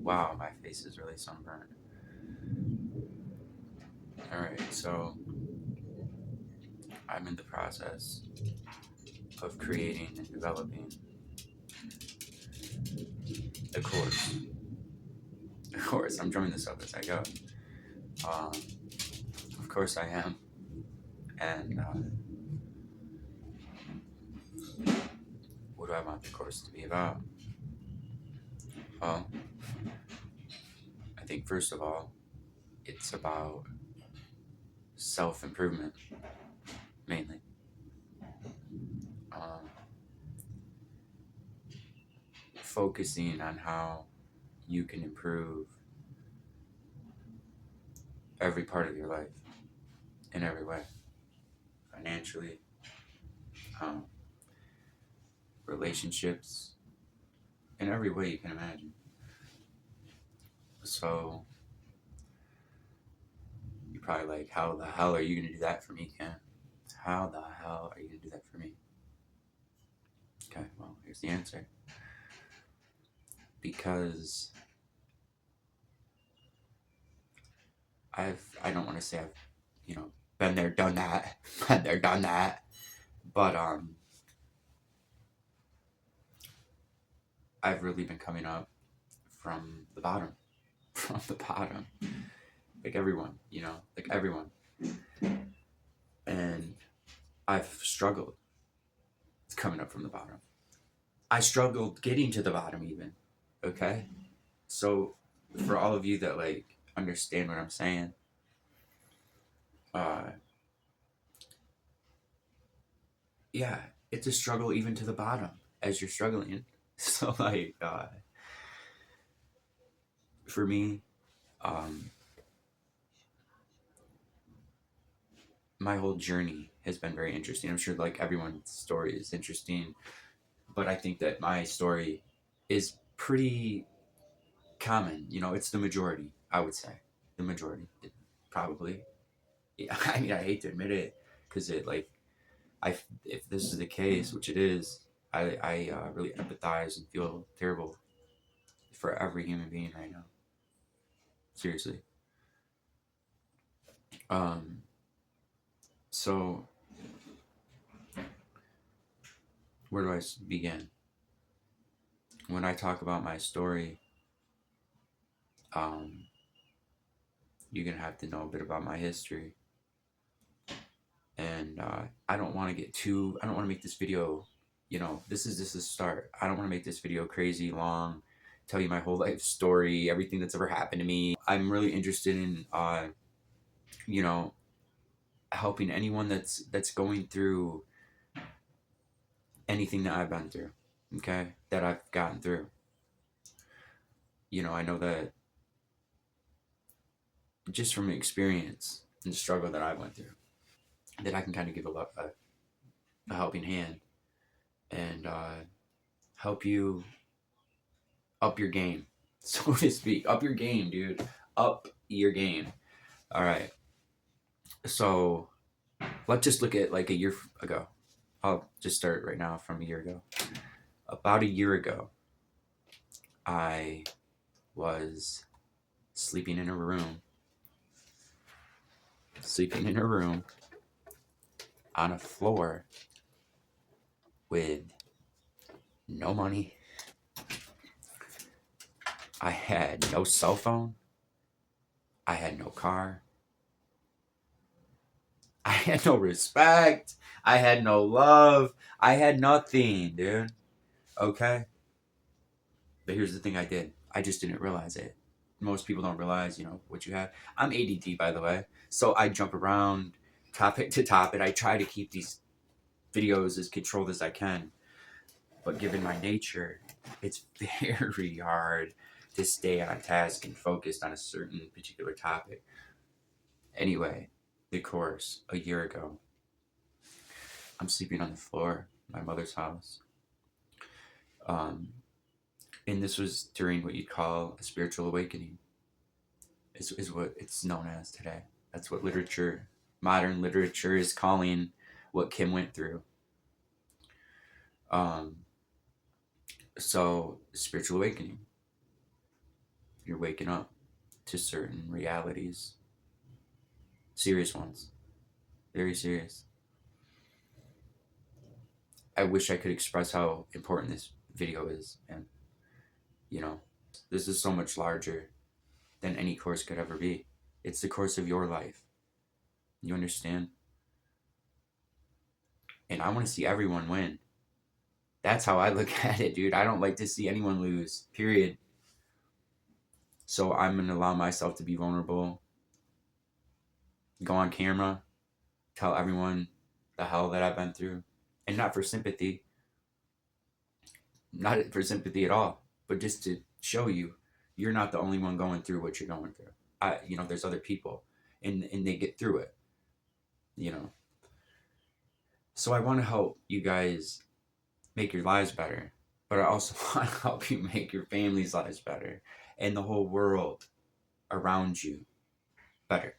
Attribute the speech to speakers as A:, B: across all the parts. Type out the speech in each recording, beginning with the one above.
A: Wow, my face is really sunburned. Alright, so I'm in the process of creating and developing a course. Of course, I'm drumming this up as I go. Um, of course I am. And what do I want the course to be about? Well, I think first of all, it's about self improvement, mainly. Um, Focusing on how you can improve every part of your life in every way, financially, um, relationships, in every way you can imagine. So you're probably like, how the hell are you going to do that for me, Ken? How the hell are you going to do that for me? Okay, well, here's the answer. Because I don't want to say I've, you know, been there, done that, been there, done that, but I've really been coming up from the bottom, from the bottom, like everyone, like everyone, and I've struggled coming up from the bottom. I struggled getting to the bottom, even. Okay, so for all of you that like understand what I'm saying, uh, yeah, it's a struggle even to the bottom as you're struggling. So like, for me, um, my whole journey has been very interesting. I'm sure like everyone's story is interesting, but I think that my story is pretty common. It's the majority, I would say. The majority, probably. Yeah, I mean, I hate to admit it because it like I if this is the case, which it is, I really empathize and feel terrible for every human being right now. Seriously. Um. So where do I begin? When I talk about my story, um, you're gonna have to know a bit about my history, and I don't want to get too. I don't want to make this video. This is just the start. I don't want to make this video crazy long. Tell you my whole life story, everything that's ever happened to me. I'm really interested in, you know, helping anyone that's going through anything that I've been through. Okay, that I've gotten through. I know that just from experience and the struggle that I went through, that I can kind of give a helping hand and help you up your game, so to speak. Up your game, dude. Up your game. All right. So let's just look at like a year ago. I'll just start right now from a year ago. About a year ago, I was sleeping in a room on a floor with no money. I had no cell phone. I had no car. I had no respect. I had no love. I had nothing, dude. Okay? But here's the thing I did. I just didn't realize it. Most people don't realize, what you have. I'm ADD, by the way. So I jump around topic to topic. I try to keep these videos as controlled as I can. But given my nature, it's very hard to stay on task and focused on a certain particular topic. Anyway, the course a year ago, I'm sleeping on the floor at my mother's house. Um, and this was during what you'd call a spiritual awakening, is what it's known as today. That's what modern literature is calling what Kim went through. Um, so, spiritual awakening. You're waking up to certain realities, serious ones, very serious. I wish I could express how important this video is, and you know, this is so much larger than any course could ever be. It's the course of your life. You understand? And I want to see everyone win. That's how I look at it, dude. I don't like to see anyone lose, period. So I'm going to allow myself to be vulnerable, go on camera, tell everyone the hell that I've been through. And not for sympathy, not for sympathy at all, but just to show you, you're not the only one going through what you're going through. There's other people, and they get through it, you know. So I want to help you guys make your lives better, but I also want to help you make your family's lives better and the whole world around you better.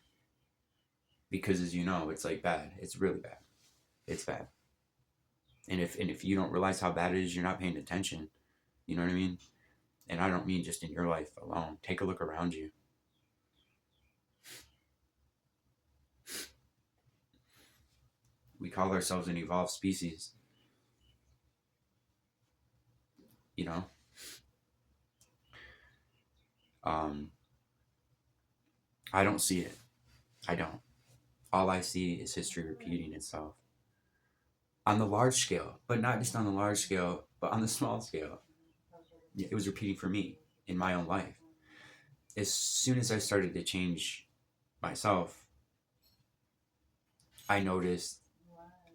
A: Because as you know, it's like bad. It's really bad. It's bad. And if you don't realize how bad it is, you're not paying attention. You know what I mean? And I don't mean just in your life alone. Take a look around you. We call ourselves an evolved species. You know? I don't see it. I don't. All I see is history repeating itself. On the large scale, but not just on the large scale, but on the small scale. It was repeating for me in my own life. As soon as I started to change myself, I noticed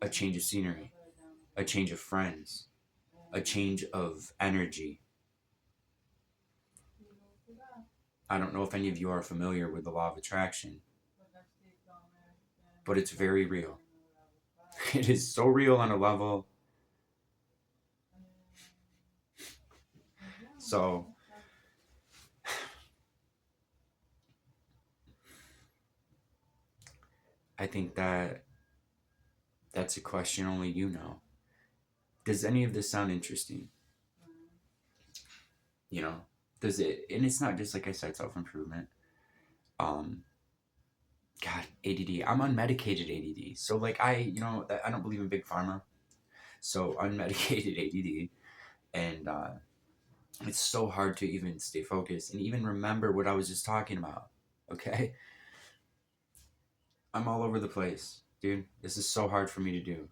A: a change of scenery, a change of friends, a change of energy. I don't know if any of you are familiar with the law of attraction, but it's very real. It is so real on a level. So I think that's a question only you know. Does any of this sound interesting? You know, does it? And it's not just, like I said, self-improvement. God, ADD. I'm unmedicated ADD. So like I don't believe in big pharma. So unmedicated ADD, and it's so hard to even stay focused and even remember what I was just talking about. Okay, I'm all over the place, dude. This is so hard for me to do.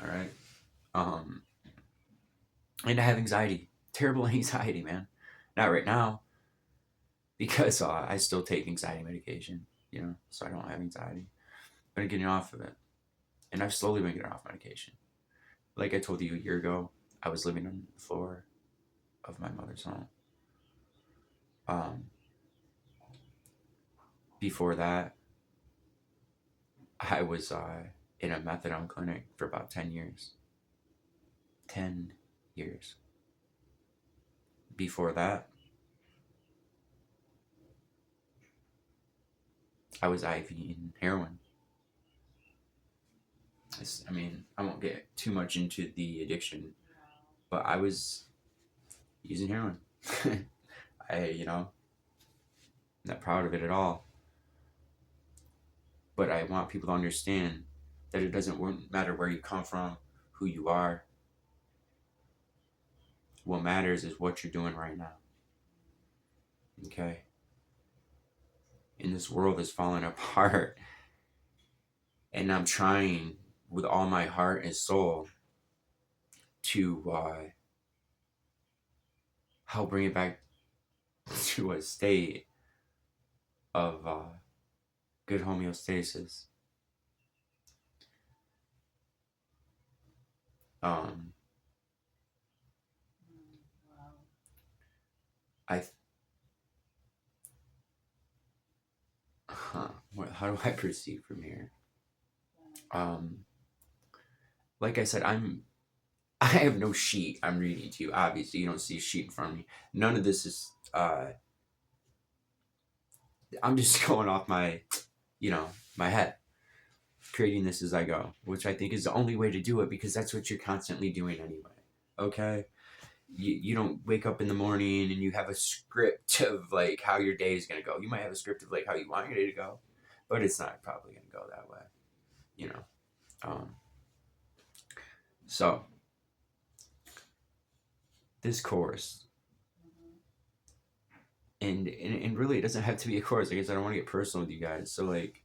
A: All right, and I have anxiety, terrible anxiety, man. Not right now, because I still take anxiety medication, so I don't have anxiety. But I'm getting off of it, and I've slowly been getting off medication. Like I told you a year ago, I was living on the floor of my mother's home. Before that, I was in a methadone clinic for about 10 years. 10 years. Before that, I was IVing heroin. I mean, I won't get too much into the addiction, but I was using heroin. I'm not proud of it at all. But I want people to understand that it doesn't matter where you come from, who you are. What matters is what you're doing right now. Okay? And this world is falling apart. And I'm trying with all my heart and soul to help bring it back to a state of good homeostasis. How do I proceed from here? Like I said, I have no sheet I'm reading to you. Obviously, you don't see a sheet in front of me. None of this is. I'm just going off my head, creating this as I go, which I think is the only way to do it, because that's what you're constantly doing anyway. Okay, you don't wake up in the morning and you have a script of like how your day is gonna go. You might have a script of like how you want your day to go, but it's not probably gonna go that way, you know. Um, so this course, and really, it doesn't have to be a course. I guess I don't want to get personal with you guys. So like,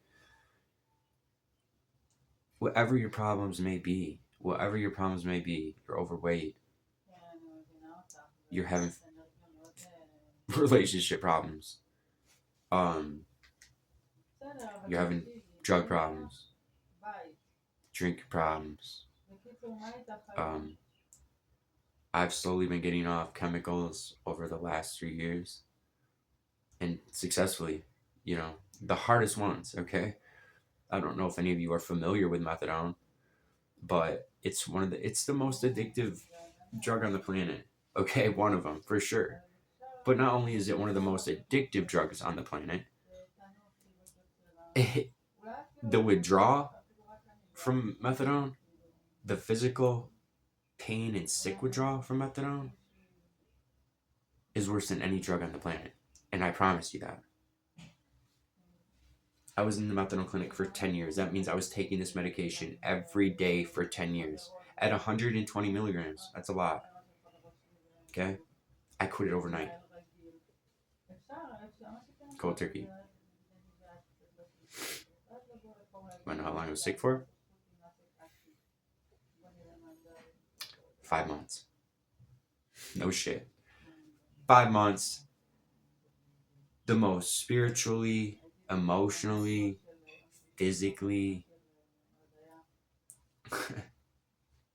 A: whatever your problems may be, you're overweight, you're having relationship problems, um, you're having drug problems, drink problems. Um, I've slowly been getting off chemicals over the last 3 years, and successfully. You know, the hardest ones. Okay, I don't know if any of you are familiar with methadone, but it's the most addictive drug on the planet. Okay, one of them for sure. But not only is it one of the most addictive drugs on the planet, the withdrawal from methadone, the physical pain and sick withdrawal from methadone is worse than any drug on the planet. And I promise you that. I was in the methadone clinic for 10 years. That means I was taking this medication every day for 10 years at 120 milligrams. That's a lot. Okay? I quit it overnight. Cold turkey. Want to know how long I was sick for? 5 months. No shit. 5 months. The most spiritually, emotionally, physically,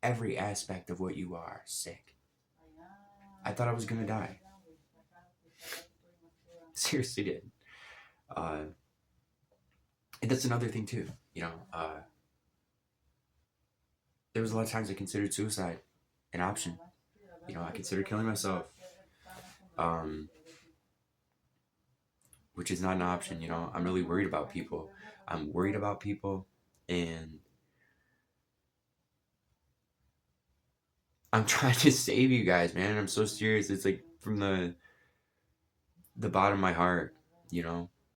A: every aspect of what you are sick. I thought I was gonna die. Seriously did. And that's another thing too. There was a lot of times I considered suicide an option. I considered killing myself, um, which is not an option. I'm really worried about people. I'm worried about people, and I'm trying to save you guys, man. I'm so serious. It's like from the bottom of my heart, you know.